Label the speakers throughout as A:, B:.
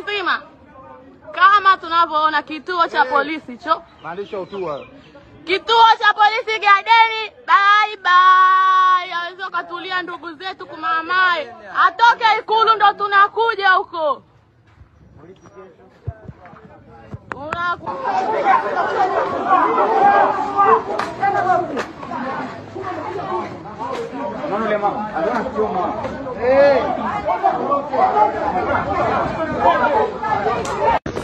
A: nzima. Kama tunavyoona kituo cha polisi cho.
B: Maandisha utua.
A: Kituo cha polisi Gadeni, bye bye. Aweza katulia ndugu zetu kumamae. Atoke Ikulu ndo tunakuja huko.
B: Mano mama, adona choma.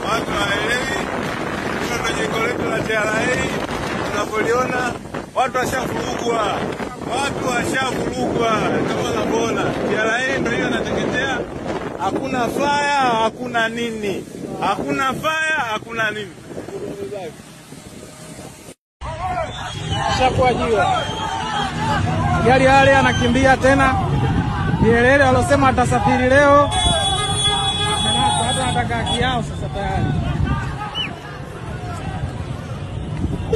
C: Watu waelewi, kwenye koleto la TRA, tunapoliona watu washafurugwa. Kama unavyoona, TRA ndio hiyo inateketea. Hakuna fire, hakuna nini.
B: Shakuwa jiwa. Gari yale anakimbia tena. Nyerere alosema atasafiri leo. Hata anataka kiao sasa tayari.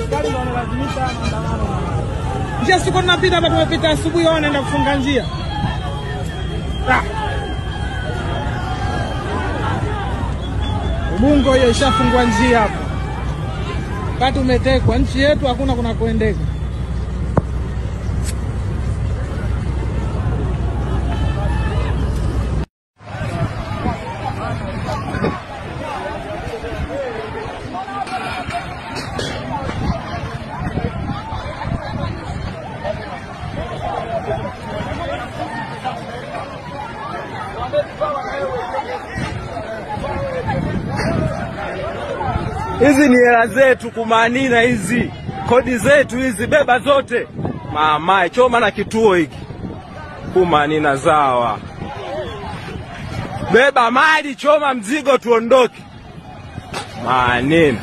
B: Gari ndio analazimisha maandamano. Njia siko tunapita hapa, tumepita asubuhi, wao wanaenda kufunga njia. Ubungo hiyo ishafungwa njia hapo. Kati umetekwa, nchi yetu hakuna kuna kuendeka.
D: Hizi ni hela zetu kumanina, hizi kodi zetu hizi, beba zote mama, choma na kituo hiki kumanina zawa, beba mali, choma mzigo, tuondoke manina.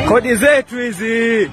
D: Kodi zetu hizi.